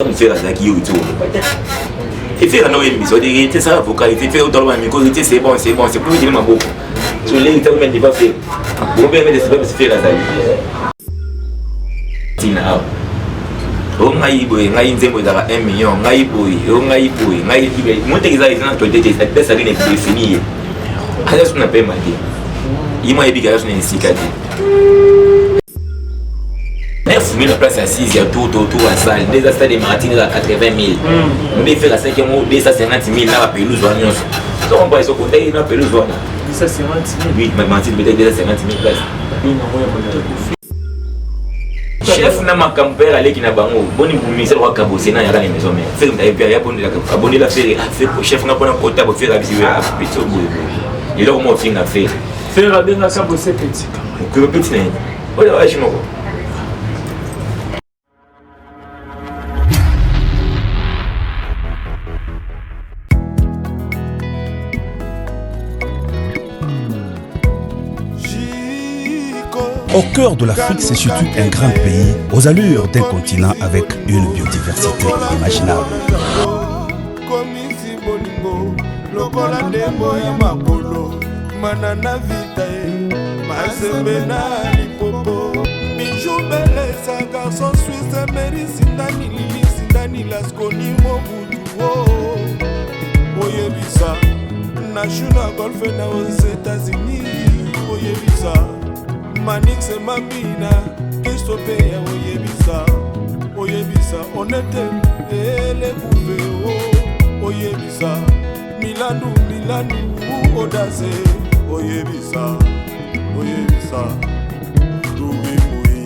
On fait la zaki ou tout. Et faire un émission, c'est ça, vocalité, faire autant de micro, c'est bon, c'est pour dire ma beaucoup. Je l'ai dit, mais il va faire. Vous pouvez mettre des faire la zaki. Tina. On a eu beau, on a eu 1 million, on a eu beau, on a eu beau, on a eu beau. Moi, t'es exact, c'est un truc, c'est ça qui est défini. Alors, ce qu'on appelle ma vie. Il m'a dit que je n'ai pas de la place assise, il y a tout à salle. Déjà, c'est des martines à 80 000. Mais il fait la 5e ou 250 000 là, à Pelouse. Donc, on va se compter, il y a Pelouse. 250 000. Oui, ma martine peut-être 250 000 places. Chef n'a pas campé à l'équipe n'a pas bon pour ministère wa kabosé na yaka les maisons mais fait d'ailleurs bien abonné la faire chef n'a pas quota pour faire la visite à petit bout et là comment fin à faire faire bien la kabosé petit que petit né voilà ouais je m'en Au cœur de l'Afrique se situe un grand pays aux allures d'un continent avec une biodiversité inimaginable. National Golf aux États-Unis, Manix et Mamina, Christophe, Oyebisa, honnêteté, et les bouffées, Oyebisa, Milanou, Audace, Oyebisa, Louis Moui.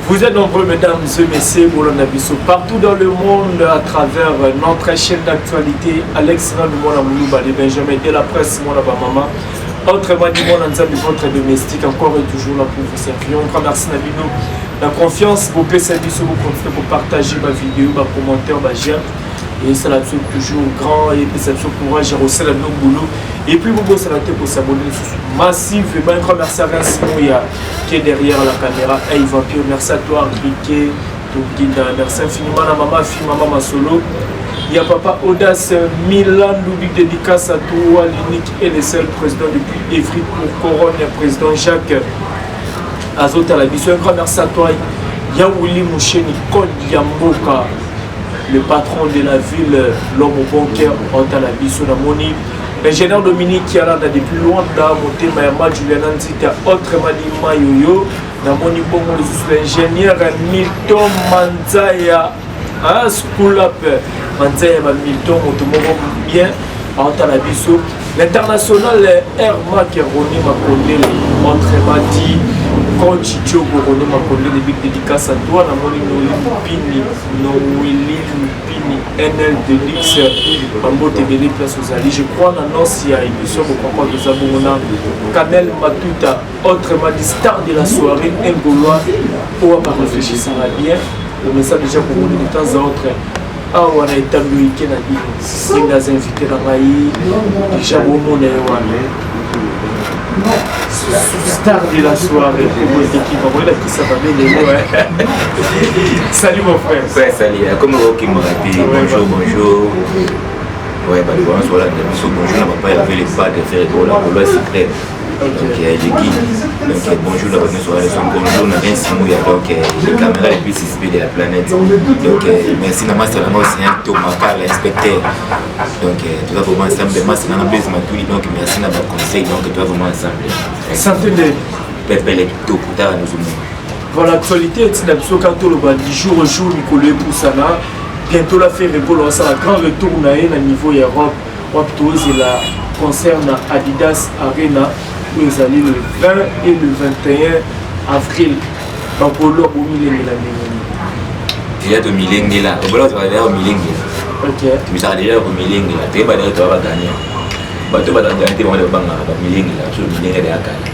Vous êtes nombreux, mesdames et messieurs, partout dans le monde à travers notre chaîne d'actualité. Alex Ramimona Moulouba, les Benjamin de la presse, mon maman. Autrement dit, mon ensemble, votre domestique, encore et toujours là pour vous servir. On remercie Nabino la confiance pour service, vous continuez pour partager ma vidéo, ma commentaire, ma j'aime. Et ça l'a toujours grand et puis ça toujours courage à reçu le boulot. Et puis vous ça l'a pour s'abonner massivement. Un grand merci à Vince Mouya qui est derrière la caméra. Hey Vampire, merci à toi Riquet, merci infiniment à maman, fille, maman Masolo. Il y a papa Audace Milan Loubik, dédicace à toi, l'unique et le seul président depuis Evry pour Couronne, président Jacques Azot à la mission. Un grand merci à toi Yaouli Moucheni Kod Yamboka, le patron de la ville, l'homme au bon cœur, Antalabiso Namoni, l'ingénieur Dominique qui a là depuis loin monté Mayama Juliana Nzita, autrement dit Mayoyo, Namoni Bongo, l'ingénieur Milton Manzaya, School Up, Manzaya Milton, Motomogo bien, Antalabiso, l'international Herma Keroni Makondele, autrement dit, quand Chicho Gorono Makondele, des big dédicaces à toi, Namoni Nolipini, NL Delix, Mambo Tebele Place aux Alliés. Je crois que l'annonce, il y a une émission pour comprendre que ça Kamel Matuta, autrement dit star de la soirée, un Gaulois, pour avoir réfléchi, ça va bien. Le message déjà pour vous de temps à autre. Ah, on a été américain à dire, c'est des invités dans la vie, déjà au monde est star de la soirée, pour votre équipe, on va qui ça va bien. Salut mon frère. Ouais, salut, comme qui m'a dit bonjour. Ouais, bah, bon, voilà, bonjour, on va pas laver les pas de faire pour la polo, c'est prêt. Donc, il y a l'équipe. Donc, bonjour, la bonne soirée, bonjour, on a bien Simouya, donc, les caméras les plus suspectes de la planète. Donc, merci, Namas, c'est un Tomaka, l'inspecteur. Donc, tout ça vraiment ensemble, c'est un peu donc, merci, Namas, conseil, donc, tout ça vraiment ensemble. Santé de Pépé, les tout pour tard, nous sommes. Voilà, l'actualité est l'absolu quand on le voit du jour au jour, Nicolas Poussana. Bientôt la fait répondre à la grand retour à niveau Europe. Waptos et la concerne Adidas Arena où ils allaient le 20 et le 21 avril. Donc, pour l'heure où il est là. Il y a de Milengue là. Au bout, tu vas aller au Milengue. Ok. Tu vas aller au Milengue là. Tu vas aller au gagner. Tu vas gagner. Tu vas aller au Milengue là. Tu vas aller à Kali.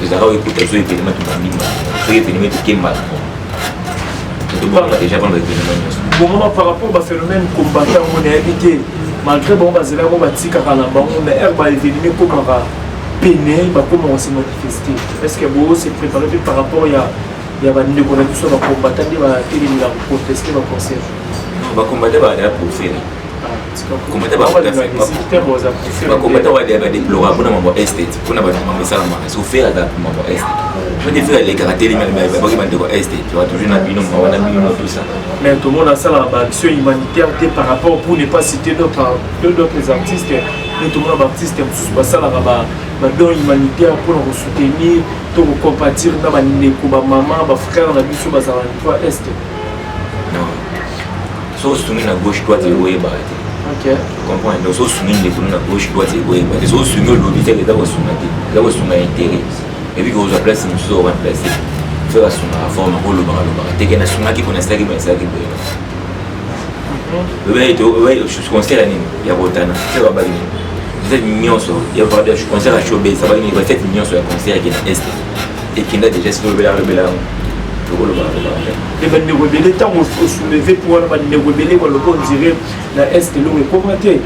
Tu vas écouter ce événement. Tu vas aller à Kali. déjà avant le bon moment par rapport au phénomène combattant on est habité malgré bon bazela bon batika kana bon mais herba événement pour qu'on peiner bah comment on se manifester est-ce que vous c'est préparé par rapport il y a des connexions de combattants qui va la protester le concert va combattre va aller pour faire combattre va déplorer pour mambo estate pour mambo ça la so faire da mambo estate je dis faire les caractères mais ba qui mande ko estate tu vas toujours na bino tout ça mais tout le monde a ça la action humanitaire par rapport pour ne pas citer d'autres artistes et tout le monde artiste tout ça la ba don humanitaire pour nous soutenir pour compatir na ba ndeko ba maman ba frère na biso ba za toi est non so soumis na gauche droite et ouais ba OK comprends donc so soumis na gauche droite et ouais ba so soumis le lobby c'est là où soumis intérêt et puis qu'on place nous so remplacer faire son forme rôle ba te que na soumis qui connaît ça qui ben ça qui ouais je conseille nini ya botana c'est ba bali cette nyonso il y a pas de je conseille à chober ça va venir cette nyonso ya conseil qui est et qui n'a déjà se lever et ben ne rebelle temps au soulever pour la ne rebeller pour le bon dirait la est le commenter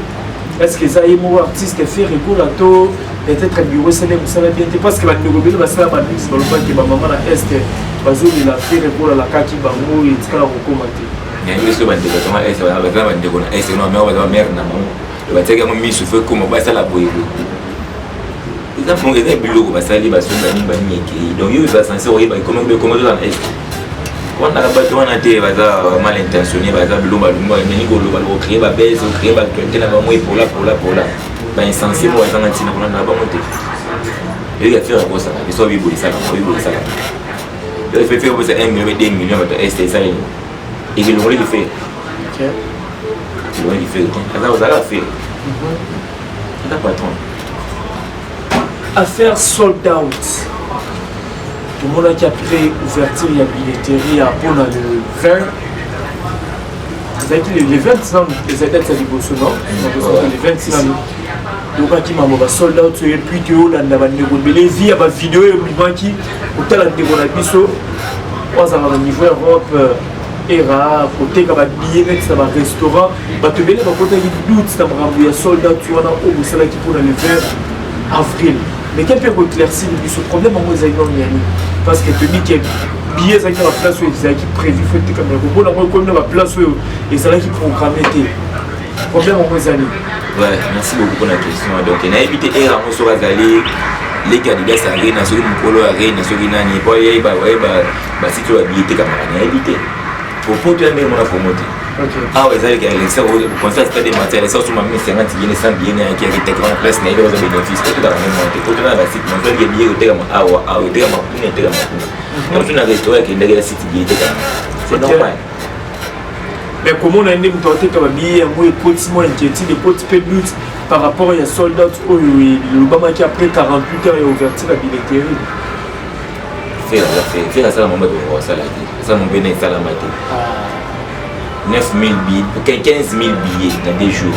est-ce que ça y est mon artiste fait rigolo peut-être bureau ça va bien parce que la ne rebelle va ça va mix dans le pas que maman la est bazo il a fait rigolo la kaki bango et tu vas commenter il y a une chose de comment est-ce avec la bande de est-ce non mais on va mère na maman le va dire que mi se fait comme ça la boye ils font des bulots va salir va se bani qui donc ils va censé oyer comment dans est on a pas on a été va mal intentionné va bulo ba ni ko lo ba créer ba base créer ba tenter na ba moi pour là ba insensé moi dans antina on a ba monter il a fait un ça ils sont vivre ça il fait 1 million 2 millions de est ça et il le fait OK il fait ça vous allez faire ça patron affaire sold out. Tout le monde qui a pris ouverture et billetterie à Pona le 20. Vous avez dit les 20 ans, les aides à l'Ibosso, non? Les 20 ans. Donc, qui m'a sold out, et puis tu as les vies à ma vidéo, et qui, au tel biso, au niveau Europe, era, côté comme billet, c'est un restaurant, tu veux côté qui doute, c'est un sold out, tu as un c'est là qui pour le 20 avril. Mais quel peut éclaircir ce problème en Mosaïque parce que tu dis qu'il y a billets qui sont en place où ils sont prévus, il comme le robot, comme la place où ils sont programmés. Problème en Mosaïque. Ouais, merci beaucoup pour la question. Donc, il y a évité les candidats à rien, à ceux qui ont rien, à ceux qui n'ont pas si tu as habilité, camarade, il y a évité. Pour tout le monde, on a promoté. Ah ouais, ça c'est comme ça c'est des matières, ça sur ma main 50 bien 100 bien qui a été en place, mais il y a des bénéfices tout dans la même montée. Tout dans la site, mon frère il est bien au terme ah au terme on terme. Donc tu n'as restaurant qui est site bien c'est normal. Mais comment on a une tenter comme bien moi continue inquiétude des petits pédutes par rapport à soldats le Obama qui après 48 heures est ouverture la billetterie. Faire ça la maman de voir ça là. Ça mon béné ça la matin. 9 000 billets, 15 000 billets dans des jours.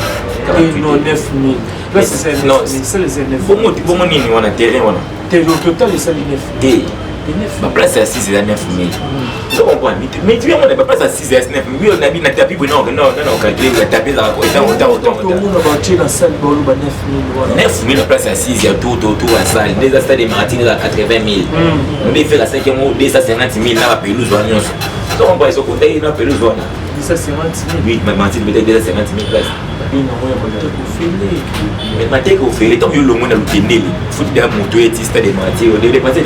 Non, 9 000. Là, c'est non, c'est les 9 000. Pour moi, on a terrain. Au total, c'est les 9 000. Ma place à 6 et à 9 000. Tu comprends? Mais tu vois, on n'a pas place à 6 et à 9 000. On a mis un tapis pour non, calculer la tapis à autant. Tout le monde va tirer la salle, 9 000. 9 000 la place à 6, il y a tout à la salle. Déjà, c'est des martines à 80 000. On a fait la 5e mot, 250 000 là, à Pelouse. Tu comprends? Ils sont contents, ils ont Pelouse. 250 000. Oui, ma martine peut-être 250 000 places. Mais ma tête au fait, tant que le monde a le tenir, il faut que les motos et des martyrs, des passés.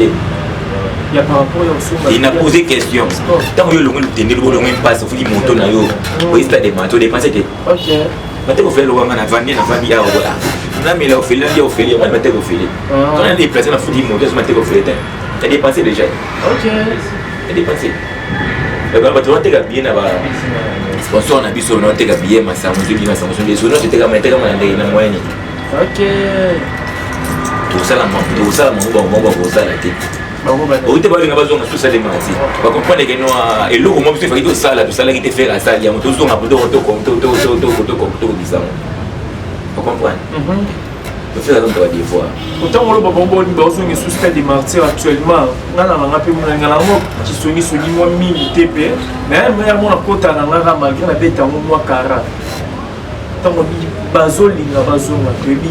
Il y a par rapport à il n'a posé question. Tant que le monde a le tenir, le monde passe, il faut que les motos n'aillent pas. Oui, c'est des martyrs, des passés. Ok. Ma tête au fait, le monde a vendu, il a vendu à Ola. Non, mais il a offert, il a offert, il a tête au fait. Quand on a déplacé, on a foutu les motos, ma tête au fait. Il a dépassé déjà. Ok. Il a dépassé. Le gars, tu vas te bien là-bas. Sponsor na biso na teka biye masango biye masango so biso no teka mateka malande na moyenne. OK. Tout ça la bon ça la tête. O te ba linga bazonga tout ça des mati. Ba comprendre que no eloko mo biso fakito sala tout ça la qui te faire ça ya moto zonga poto to bizarre. Vous comprenez? faire ça des fois. Autant on le bon besoin de sous stade des martyrs actuellement. On a un peu qui sont moi TP, mais même mon apôtre à la malgré la bête à moi cara. Tant on dit Bazol Linga Bazon,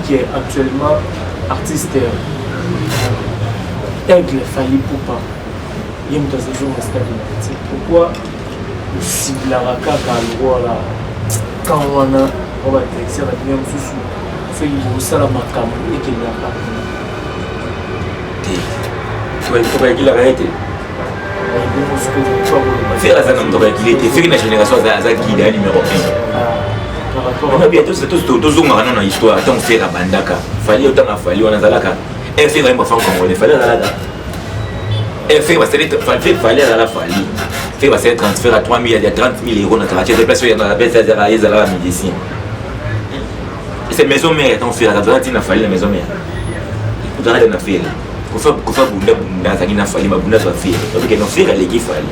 qui est actuellement artiste. Aigle failli pour pas. Il y a une saison de stade des martyrs. Pourquoi le cible la caca voilà quand on va texter la bien sous fait une salle à ma cam et qu'il n'a pas. Tu vas qu'il a arrêté. Faire ça dans ton qu'il était fait une génération qui est numéro 1. On a bientôt c'est tous marrant dans l'histoire tant faire à Bandaka. Fallait autant à Fallait on a Zalaka. Et faire un enfant comme on les fallait à Zalaka. Et faire fallait à la Fallait. Faire passer un transfert à 3 000 il y a 30 000 euros dans la quartier de place dans la baisse à la médecine. C'est maison mère est en fait la droite n'a fallu la maison mère. Vous arrêtez de faire. Kofa bunda ça n'a fallu ma bunda soit fait. Donc que non faire les qui fallait.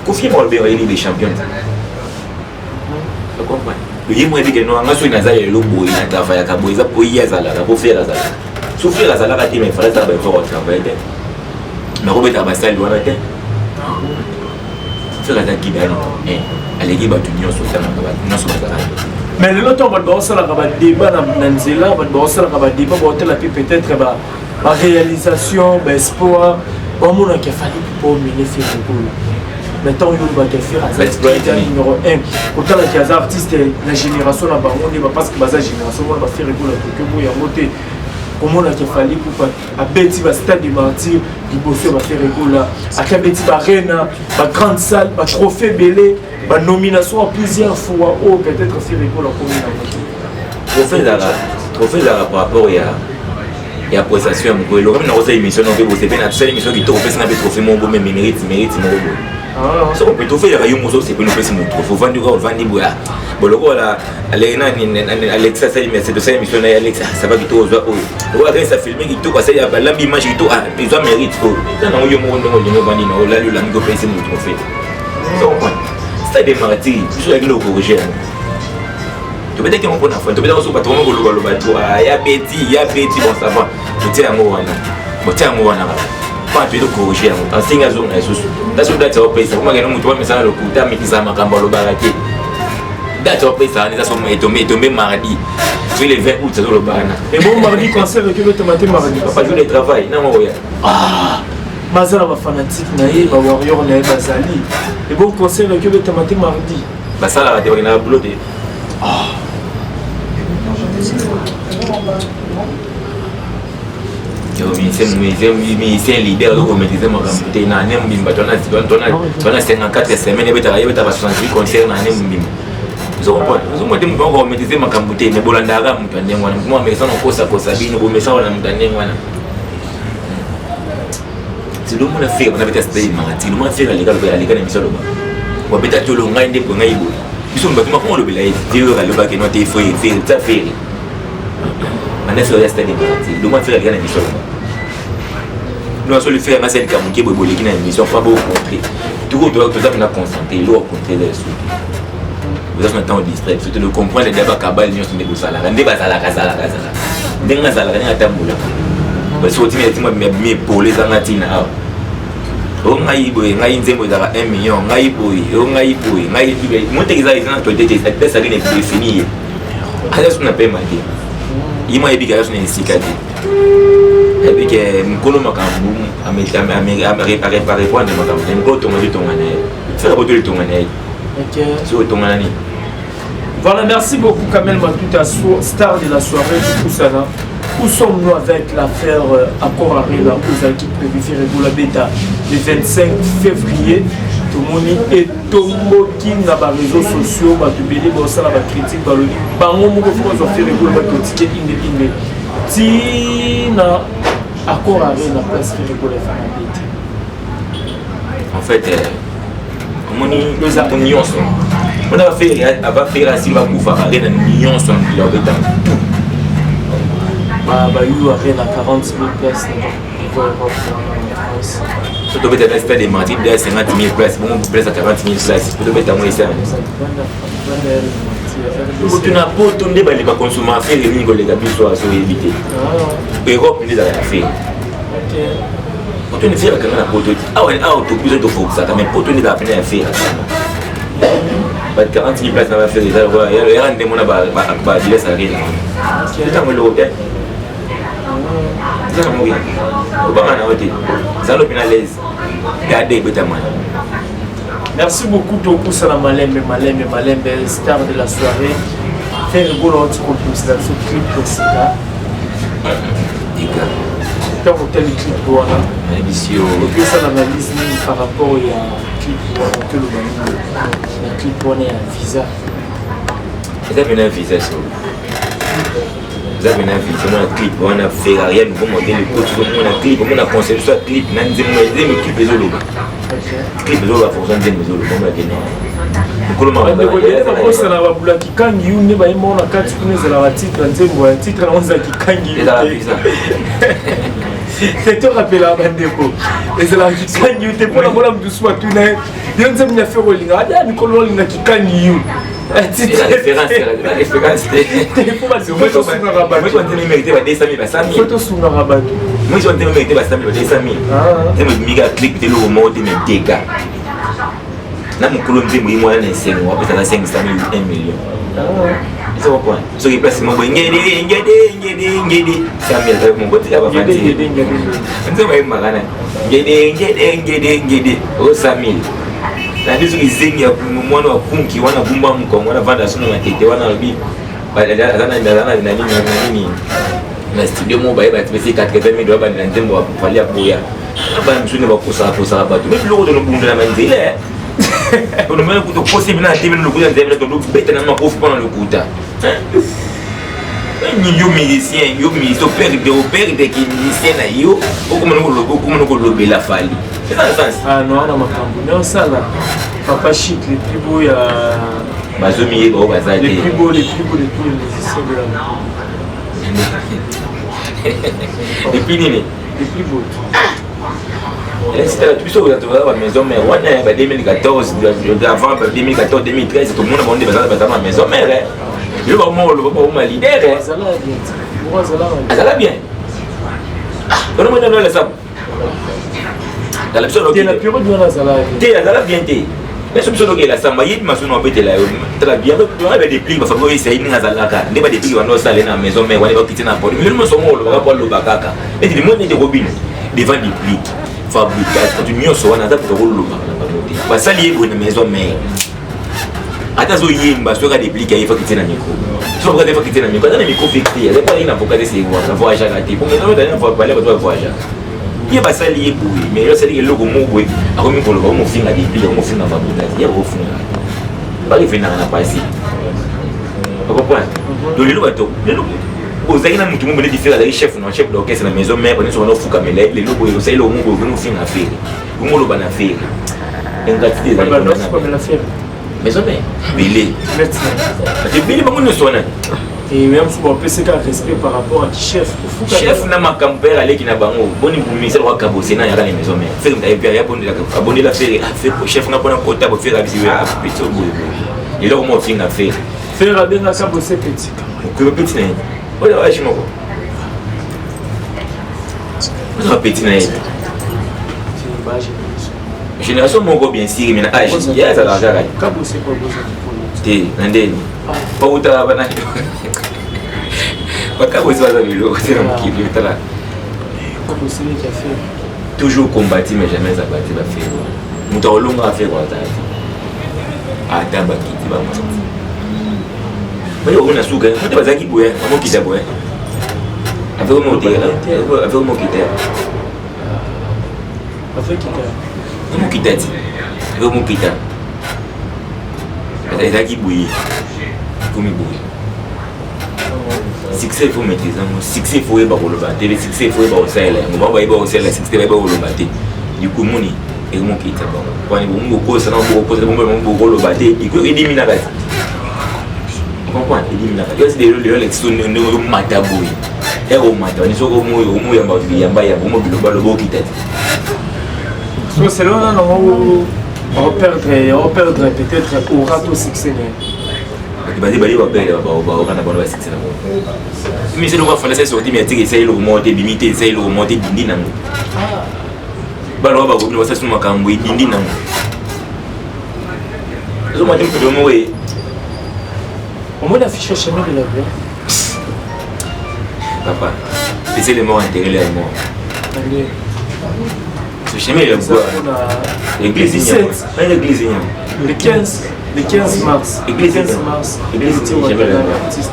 Kofi moi le Ligue des champions. Tu comprends? Le yemo dit que non nga so inaza le lobo ina travail ka boiza po yeza la pour faire la sala. Souffrir la sala ka ti me frère ça va faire travail. Mais Robert Abasal doit arrêter. C'est la qui gagne. Allez qui va tenir sur ça non sur ça. Mais le temps va dans la débat dans Nzela va dans la débat va peut-être la réalisation espoir au monde qui a fallu pour mener faire le temps il va faire numéro 1 autant les artistes la génération là on va parce que la génération on va faire que vous y a monté comment on a fallu pour à Betty va stade du martyr du bosser va faire là à Betty va Rena va grande salle va trophée belé la nomination plusieurs fois ou peut-être faire la commune trophée là par rapport il y a prestation pour le même dans émission on peut bosser bien la seule émission qui trophée c'est un trophée mon beau mais mérite mon ça on peut trophée il y a un morceau c'est pour nous faire mon trophée faut vendre boya bon le voilà Alena Alexa ça mais c'est de cette émission là Alexa ça va qui tout on va ça filmer qui tout ça il y a l'image qui tout ils ont mérite ça non yo mon vendre là le l'amigo penser mon trophée ça c'est des martyrs je suis le corriger tu peux dire que mon bon enfant tu peux dire que patron le bateau il y a petit bon ça va tu tiens moi pas tu dois corriger en singa zone na susu that's what that's our place kuma ngena mtu wa mesana lokuta mikiza makamba lo baraki that's our place on est ça tombé mardi sur le 20 août ça le bana et bon mardi concert avec le tomate mardi pas jour de travail non moi Mazala va fanatique naïe va warrior naïe bazali et bon concert avec le tomate mardi bah ça la théorie na boulot de c'est un leader de communauté makamute na nem bimba tona 54 semaines beta 68 concert na nem bimba zo mo dem ko communauté makamute ne bolanda ga mtu ndengwa na mwa mesa no kosa bino bo mesa wala mtu ndengwa na si lo mo na faire na beta stay magati lo mo faire les gars na misolo ba wa beta to lo ngai ndeko ngai bo biso mba tuma ko lo bela dire lo ba ke no te foi faire ta faire on est sur le stade de Marty. Le moins faire les gars d'émission. Nous allons le faire à celle qui a manqué pour les gars d'émission. Pas beaucoup contrer. Tout le monde doit être concentré. L'eau contrer les sous. Vous êtes maintenant au distrait. Surtout de comprendre les débats cabal nous sommes des salaires. Les débats salaires. Des gens salaires n'est pas tamboula. Parce que tu m'as dit mais pour les amatina. On a eu ngai nzembo za 1 million. Ngai boy. Monte qu'ils aient dans toi des ça n'est plus fini. Alors on a pas mal dit. Il m'a dit que je n'ai pas dit que je n'ai pas dit. Voilà, merci beaucoup Kamel Matuta, star de la soirée du Koussana. Où sommes-nous avec l'affaire Accord Arena aux équipes prévues pour la bêta le 25 février? Tout le monde est tombé dans les réseaux sociaux, bah tu peux dire bon ça la critique dans le lit. Bah on me refuse de faire pour le critiquer indépendant. Si na Accord Arena place pour les femmes bêta. En fait, on est les nuances. On a fait la Silva Koufa Arena nuance en leur bêta. Bah il y a 40 000 places. Si tu veux être respect des Martins, il y a 50 000 places. Bon, on place à 40 000 places. Si tu veux être à moins, c'est tu n'as pas tourné les consommateurs et les habitués à se éviter. Europe n'est pas affaire. Pour tu ne fais rien à poto. Ah ouais, ah tu peux te faire ça, mais pour tu ne pas faire affaire. 40 000 places dans la faire des alors il y a un démon à dire ça rien. C'est un peu l'hôtel. Ça mourir. Obama n'a pas été. Ça l'opinion à l'aise. Gardez bêtement. Merci beaucoup Toku Salam Malembe, star de la soirée. Faire le bon anti-compte c'est la clip pour ça. Quand on tel clip pour la émission. Et puis ça l'analyse par rapport au clip pour le clip pour un visa. Vous avez un visa sur. Vous avez un visa, un clip, on a fait rien, vous montez le coach, on a clip, on a conception clip, on a des clips les autres. Clip les autres fonctionnent des mesures, on a gagné. Bakosa na babula kikangi yu ne bayimona kati kuneza la titre nzembo ya titre na onza kikangi c'est toi rappelle la bandeko et c'est la kikangi yu te pona mola mdusu watu na yo nzembo na fero linga ada mikolo linga kikangi yu la référence c'était faut pas se mettre sur rabat moi quand tu mérité ba 200 000 ba 100 000 photo sur rabat moi quand tu mérité ba 100 000 ba 200 000 c'est me miga clip de lo monter mes dégâts. Na mukulu mzimbu imwe na nsengo wapesa na 500 000 1 million. C'est pourquoi ce qui place mon ngede Samuel avec mon côté là-bas ngede nzema imagana ngede o Samuel na ndizo kizengi ya mwana wa kunki wana bumba mko wana vanda suna matete wana lobi badala na nini na studio mo baye batibesi 80 000 dollars na nzembo wa kufalia boya aba msuni bakosa bato mais loko de bunda na manzile on me kuto possible na tebe no kuta nzembe to beta na makofi pendant le kuta ni yo musicien to perde qui musicien na yo okomana ko lobela fali c'est ça le sens ah non na makambo non ça là papa chic les plus beaux ya bazomi ba bazali les plus beaux les musiciens de la depuis nini les plus beaux. C'était tout ça, vous avez la maison mère. On est en 2014, avant 2014, 2013, tout le monde a vendu la maison mère. Je vais vous le leader. Ça va bien. On va donner le sable. Dans la période de la salade. Ça va bien. Mais ce que la samba, il m'a sonné un peu de la très bien. On avait des plis, il faut essayer de faire des plis qui vont dans la maison mère. On va quitter la porte. Mais nous sommes au rapport de Bakaka. Et il monte des robines devant des plis. Fabrication du mieux soit dans pour le ba sali ego na maison mère ata zo yimba so ka dépliquer il faut que tu na micro so ka faut que tu na micro na micro fixé il pas une avocat c'est moi na voyage à ti pour me donner fois parler ba voyage il ba sali ego mais yo sali logo mo boy ako mi ko lo mo finga dépliquer mo finga fabrication ya bo finga ba le finga na passer tu comprends donc le bateau aux aïna mutu mo di faire la chef d'orchestre na maison mère on so na fuka mele le lobo yo sai lo mo go no fin affaire mo lo bana faire engati des ba no comme la faire maison mère bilé c'est bilé ba mo no sona et même si on peut se faire respect par rapport à chef chef na makampera ale kina bango boni ministère wa kabose na ya la maison mère faire ta père ya boni la faire chef na bona kota bo faire la visite à petit boy et là mo fin affaire faire à bien na kabose petit que petit né. Olha, olha, Chimoco. Vous avez petit naïf. Génération Mongo bien sûr, mais âge, il y a ça là, ça là. Kabose quoi besoin de Té, nandé. Pas où t'as banane. Pas kabose va dans le c'est un qui est là. Kabose qui a fait. Toujours combattu mais jamais abattu la faire. Mouta longa à faire quoi ça. Ah, tamba qui va moi. Mais on a souga, on va zaki boye, on qui boye. Avec mon terre, avec mon quitter. Avec qui Mon quitter. Avec mon quitter. Avec zaki boye. Comme boye. Succès faut maîtriser, succès faut y avoir le battre, succès faut y avoir ça là. On va y avoir ça là, succès va y avoir le battre. Du coup moni et mon quitter bon. Quand on me pose ça, on me pose le battre, il faut éliminer la comprends éliminer yo c'est le lection no mataboy et au mata ni so ko mo yamba ya bomo biloba lobo kitete so c'est là on perdre peut-être au rato succès bandi bali ba père ba kana bona ba sitse na mo mais c'est le va faire ça sortir mais dire essayer le remonter limiter essayer le remonter dindi na mo ba lo ba ko ni wasa suma kambo dindi na mo zo ma dem ko mo we au moins l'affiche chemin de la vie papa laissez les morts enterrer les morts ce chemin il est quoi l'église 17 l'église le 15 mars. Église 15 mars. Église artiste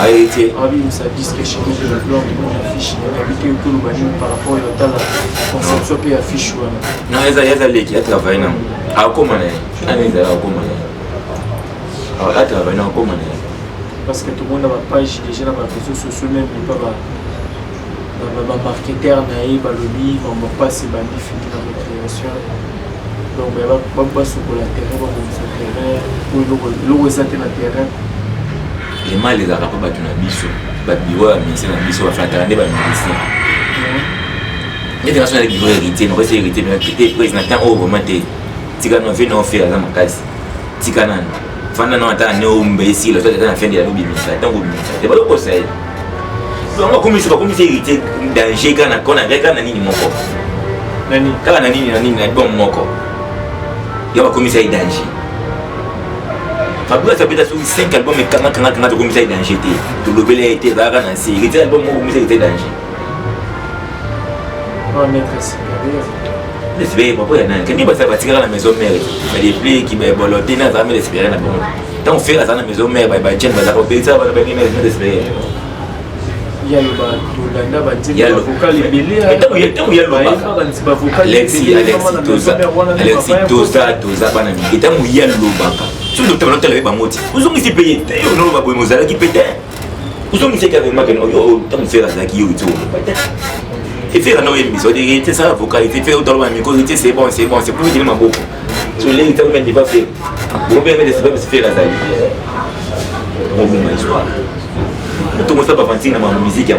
ah été ça dit que chez nous le blanc de affiche habité au Kolobani par rapport à la conception puis affiche non il y a les qui a travaillé non à comment on est à comment à travailler non comment parce que tout le monde a ma page déjà dans ma réseaux sociaux même pas ma marketeur naïe balobi mon passe bandi fini dans la création donc on va sur le terrain on va sur le terrain pour le santé na terrain les mal les arabes ba tuna biso ba biwa ministre na biso ba flatande ba ministre les nations avec biwa hérité non c'est hérité mais qui président au moment tika no fait non faire ça makasi tika nan fanda no ata ne ombe ici le fait dans la fin de la nobi ministre donc c'est pas le conseil donc comme c'est hérité danger kana kona reka na nini moko nani kala na nini na bon moko il y a un commissaire danger. Fabula ça peut être sur 5 albums mais quand le commissaire danger tout le bel été là dans c'est il était album mon commissaire danger. On est très supérieur. Les supérieurs papa il y en a qui va tirer à la maison mère. Mais les plis qui va boloter na jamais les supérieurs na bon. Tant on fait à la maison mère ba tient ba payer ça va pas venir les supérieurs. Il y a le Dolanda Bati, il y a le vocal et Bélé. Il y a le Alexis Toza, Banami. Et tant il y a le Baka. Sur le talent, tu pas moti. Vous ont ici payé. On ne va pas nous aller qui pété. Vous ont ici qu'avec moi, tant faire à qui ou tout. Et faire un autre émission, c'est ça, vocal, et faire autant de micro, c'est bon, c'est plus de ma beaucoup. Sur les temps, il va faire. Vous pouvez mettre des faire à ça. On va ma histoire. Tout le monde va fancy dans ma musique.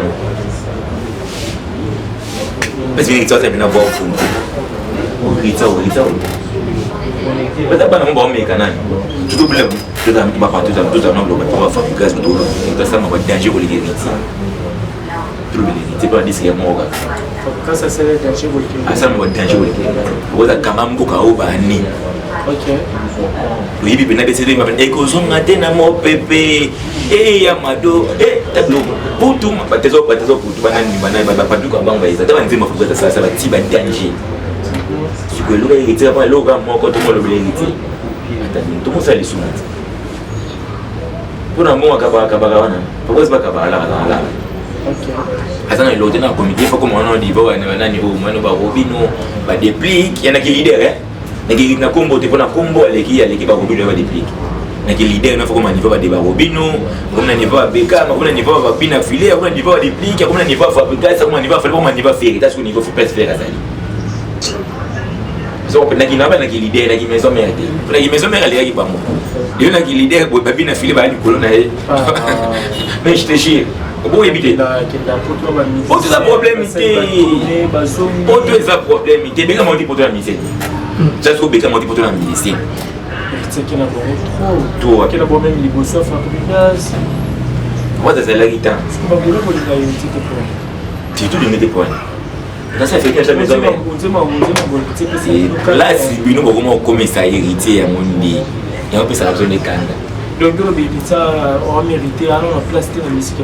Parce que ça c'est bien avoir pour on rit ça. Mais d'abord on va me canal. Tout bleu. Tout ça m'a pas tout ça non on va faire gaz tout le ça m'a danger pour les héritiers. Tout le c'est pas dire c'est moi. Quand ça c'est danger pour les ça m'a danger pour les héritiers. Vous a quand même beaucoup au bani. OK. Oui, puis na décidé m'a fait écoson ngate na mo pépé et yamado et tableau pour tout ma tezo pour tout banana ba pas du quoi banga ça va nzima faut ça va tiba danger ce que l'autre héritier après l'autre moi quand tout le monde héritier tout le monde ça les sous pour un moment akaba wana pourquoi c'est pas akaba là OK azana l'autre na comité faut comme on dit va nani au moi no ba robino ba déplique yana qui leader hein na combo te pona combo aleki ba robino ba déplique na qui leader na faut comme niveau ba débat robino comme na niveau beka comme na niveau ba pina filer comme na niveau déplique comme na niveau fabriquer comme na niveau faire comme na niveau faire parce que niveau faut pas faire azali so na qui na leader na qui maison mère na qui maison mère ali pas moi il na qui leader ba pina filer ba ni colonna mais je te jure pour éviter pour ça problèmeité bien comment dit pour toi la misère ça se bien comment dit pour toi la misère c'est qu'il a trop qu'il a bon même liboso fabrikas moi ça c'est la guitare c'est tout de mettre point ça ça fait que ça maison là si bino comment commencer à hériter à mon dit et on peut ça zone kanda donc le bébé ça on mérité à la place de la musique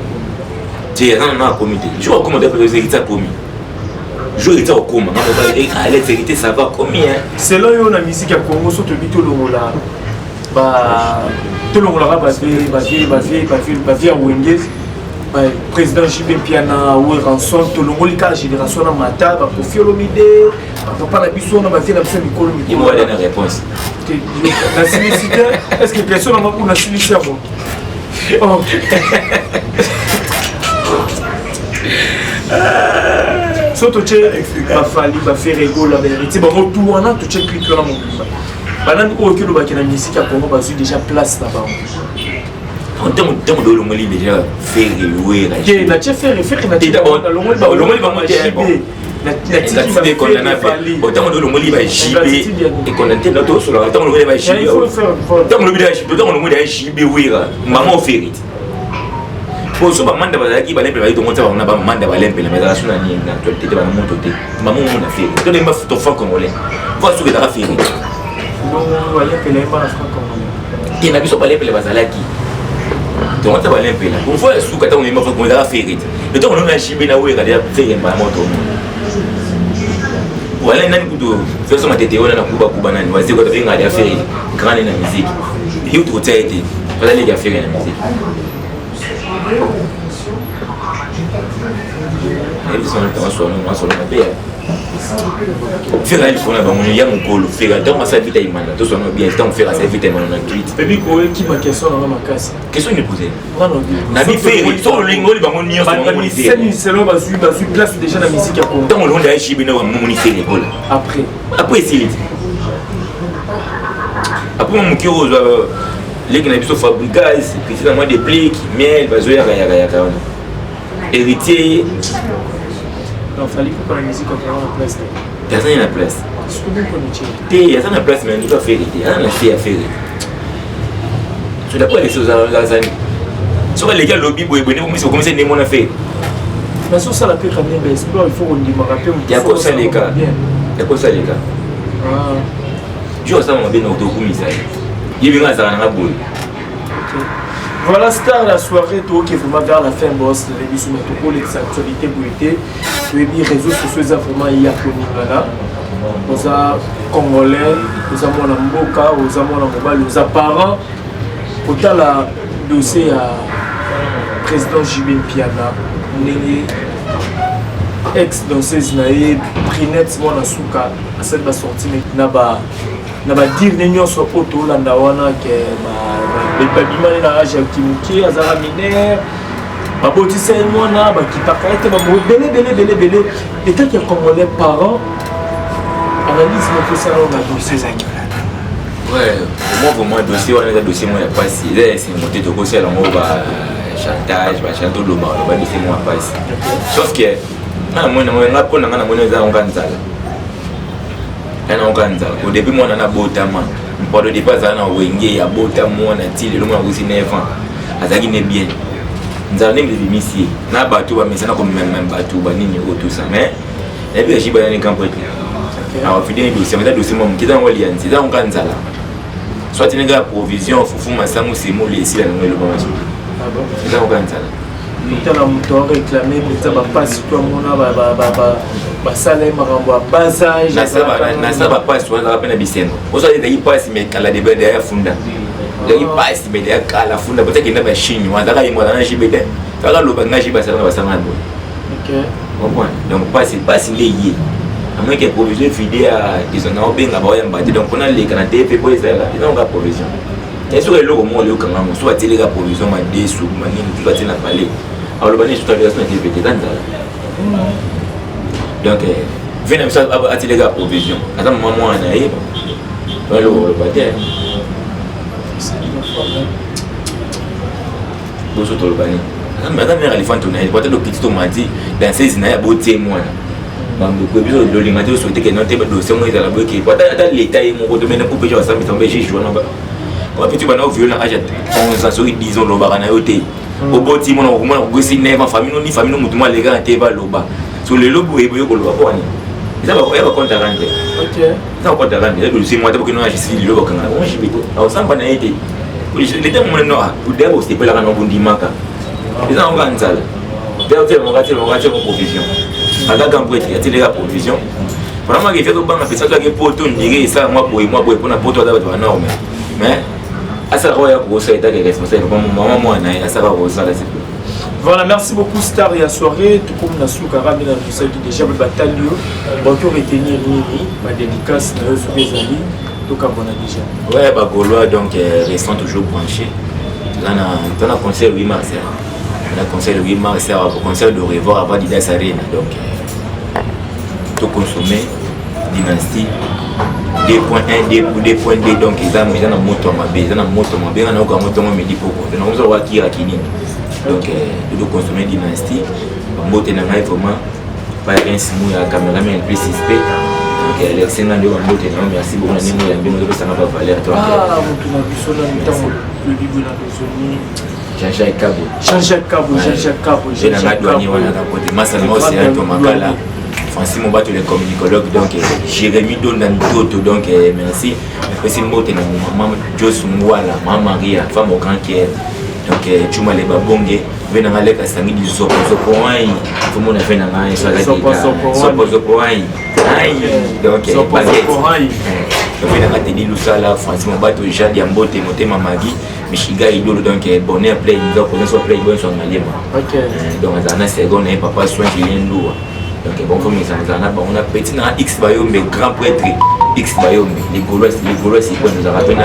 j'ai un comité je vois comment les héritiers commis je héritier au coma à les héritiers ça va combien c'est là où la musique à Congo surtout bito longola ba to longola ba vie à Wengez ba président JB Piana ou rançon to longoli ka génération na mata ba Kofi Olomide papa na biso na ba vie na biso mikolo mikolo il m'a donné une réponse la sincérité est-ce que personne n'a pas sincère bon surtout tu ba fali ba faire rigolo la vérité ba tout on a tout check clip là mon banane ko ke lo ba kena musique à Congo ba déjà place là-bas en termes de l'homologie déjà faire louer la chef faire na le monde ba monter Exactement, condamnable. Autant on le mot va JB et condamné notre sur le temps on le va JB. Autant on le va JB, autant on le va JB oui maman fait. Pour ce moment de qui va les préparer donc on a pas maman de valer mais la sur la ligne l'actualité va monter côté. Maman on a fait. Toi les meufs ton fond congolais. Vois ce que tu as fait. Non, voyez que les pas la France congolais. Qui n'a pas parlé pour les bazalaki. Donc on va aller un peu là. Pour voir ce que tu as on a fait faire. Le temps on a JB na oui regarder faire maman tout. Voilà nani kudo façon matete ona na kuba nani wazi kwa tabenga ya affaire grande na musique hiyo tukotaite voilà les affaires na musique et ils sont dans son bien faire il faut na bango ya mukolo faire donc ça vite imana to so no bien donc faire ça vite imana na tweet baby ko qui ma question na makasi question ni poser non na bi faire so lingo li bango nyo so mo ni c'est lo basu place déjà na musique ya Congo donc on a chibi na mo ni faire après c'est après mon kiro les qui n'a pas fabriqué c'est moi des pliques miel bazoya ya héritier donc fallait que la musique a la place personne n'a place ce que vous connaissez il y a la place mais il va faire il y a la fait à faire je d'après les choses à années sur les gars lobby boy bonne vous commencez à mon affaire mais sur ça la paix quand même explore il faut qu'on dit rappeler il y a quoi ça les gars il y a quoi ça les gars je vois ça mon bien au commissaire il vient à ça na boule. Voilà, star la soirée qui est vraiment vers la fin, boss. Les bisous, mais tout les actualités pour été. Les réseaux sociaux, vraiment, il y a là. Nous avons Congolais, nous avons Mboka, nous avons Mobile, nous avons parents. Autant la dossier à président Jibin Piana, ex-danseuse Naïe, Prinette, mon Asuka, à cette va sortir maintenant. Na ba dire nenyo so poto landa wana ke ba babimane na age kimuki azara mineur ba botisa mwana ba kitaka ete ba belé et tant que comme les parents analyse notre salon na dossier ouais moi vraiment dossier wana dossier moi ya pasi c'est monté de conseil là moi ba chantage ba chanto lo ba dossier moi pasi sauf que na moi na pona na moi za onganzala au début moi on a botama pour le départ ça na wenge ya botama na tile le moi aussi 9 ans azaki ne bien nzane me bimisi na bato ba mesana comme même bato ba nini au tout ça mais et puis j'ai ba ni campo alors fidèle dossier mais dossier moi qui dans alliance dans kanzala soit une gars provision fufu masangu c'est mo les ici là le bon ah bon dans kanzala nous avons réclamé pour ça passe toi mona ba salaire marambo à basage na ça passe toi la peine bisengo oso il passe mais kala de derrière funda il passe mais derrière kala funda peut-être qu'il n'a pas chine wa zaka yimo na jibete kala lo banga jiba ça va ça OK comprends donc passe les yé à moins que provision fidèle à ils ont benga ba yamba donc on a les canadiens fait pour ça là ils ont la provision et sur le logo moi le kanga soit télé la provision ma desu manini tu vas te na parler alors le banni tout à l'heure c'est une petite donc venez ça à télé la provision attends maman on a eu le bâtiment boso to le banni madame mère éléphant on a eu peut-être le petit tomati dans ces na ya beauté moi bambo ko biso lo linga te souhaiter que non te dossier moi za la boki peut-être l'état est mon domaine pour pécho ça mais tomber chez journal on va petit bana violent âge 11 ans sur 10 ans lo barana yote au boti mon on go si neva famille ni famille mutu ma lega te ba loba so le lobo ebo ko loba ko ani ça va ko compte rendre OK ça ko ta rendre le si moi te ko no agi si le lobo kanga on jibito au samba na été le temps mon no ou debo c'est pas la no bondi maka ils ont ganzala debo faire mon provision aga gambo et ya tele la provision vraiment que fait ko banga pesa to ke poto ndire ça moi boy pour na poto da ba norme mais voilà, merci beaucoup Star et à soirée, tout comme la soukara, mais la qui déjà le bataille, donc on retenir ma dédicace sur les amis, tout comme on a déjà. Ouais, bah Gaulois donc restant toujours branchés. Là on a concert 8 mars. On a concert le 8 mars, au concert de revoir avant Didas Arena donc tout consommer dynastie 2.1 2.2 donc ils ont mis dans moto ma base dans moto ma bien on a moto ma midi pour donc on va qui à Kini donc tout consommer dynastie moto na ngai vraiment pas rien simou ya caméraman plus suspect donc Alex Nando Mbote na merci beaucoup na nimo ya mbino de ça na valeur toi mutu na biso na ntango le bibu na zoni Jean-Jacques Cabo j'ai na douanier wana ka côté massa no c'est un tomakala Francis Mobato le communicologue donc Jérémy Donantoto donc merci merci Mbote na maman Jos Ngwala maman Maria femme au grand qui donc Chuma le babonge vena ngale ka sangi di zopo ai tout le monde a fait na ngai so la zopo ai donc baguette donc vena ka tedi lusala Francis Mobato Jadi Mbote motema magi Michiga idolo donc bonheur play donc on play bon son malema donc azana second et papa soin Julien Loua donc bon comme ça on a petit na X Bayombe grand prêtre X Bayombe les Gaulois c'est quoi nous a rappelé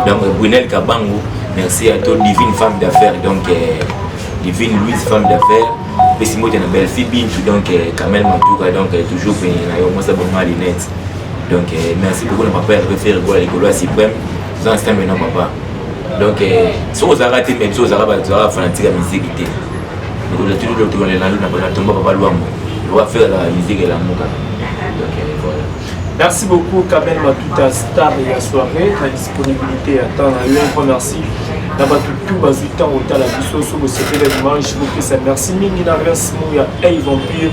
donc Brunel Kabango merci à toi divine femme d'affaires donc divine Louise femme d'affaires petit mot de la belle fille Bintou donc Kamel Matoura donc toujours pour moi ça bon malinette donc merci beaucoup na papa refaire les Gaulois suprême dans ce maintenant papa donc si vous avez raté même si vous avez fanatique la musique donc on a toujours le tour les langues n'a pas papa Luambo on va faire la musique et la moka donc voilà. Merci beaucoup Kamel Matuta star et la soirée la disponibilité attend un grand merci d'abord tout bas du temps au la biso sur le secret de dimanche beaucoup ça merci mingi na grâce mouya et vampire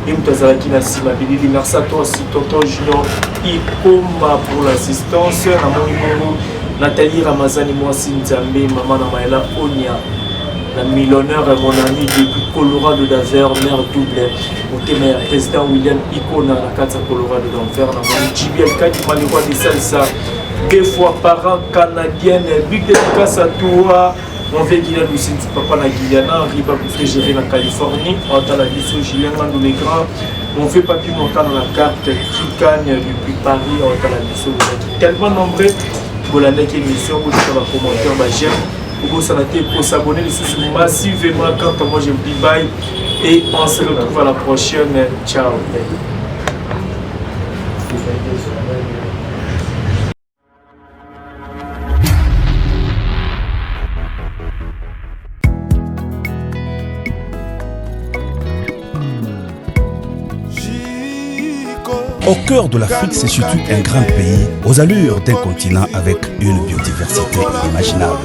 et mutazalaki na sima bilili merci à toi aussi tonton Junior Ikoma pour l'assistance na mon Nathalie Ramazani Mwasi Nzambe maman na Maëla Onia la millionnaire mon ami depuis Colorado d'Aver mère double au thème président William Icona la 4 Colorado d'Enfer na mon JBL Kadi Maliroi de Salsa 2 fois par an canadienne big dédicace à toi mon vieux Guillaume Lucine papa na Guyana Riba pour gérer la Californie en dans la mission Julien Landou les grands on fait papier montant dans la carte qui gagne depuis Paris en dans la mission tellement nombreux pour la next émission pour faire un commentaire j'aime pour s'abonner massivement quand moi je vous dis bye et on se retrouve à la prochaine ciao. Au cœur de l'Afrique se situe un grand pays aux allures d'un continent avec une biodiversité inimaginable.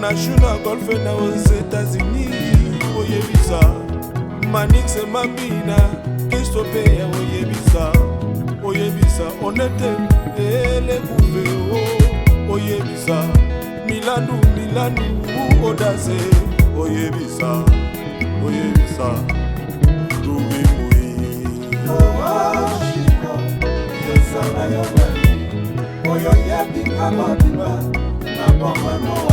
National Golf aux États-Unis, Manix et Mamina, Christophe Oyebisa, on était et les bouffées, Oyebisa, Milanou, Odaze, Oyebisa, Doubi Moui, Chico, Yesana Yobali, Oyoyebi Kamadiba, Napamano.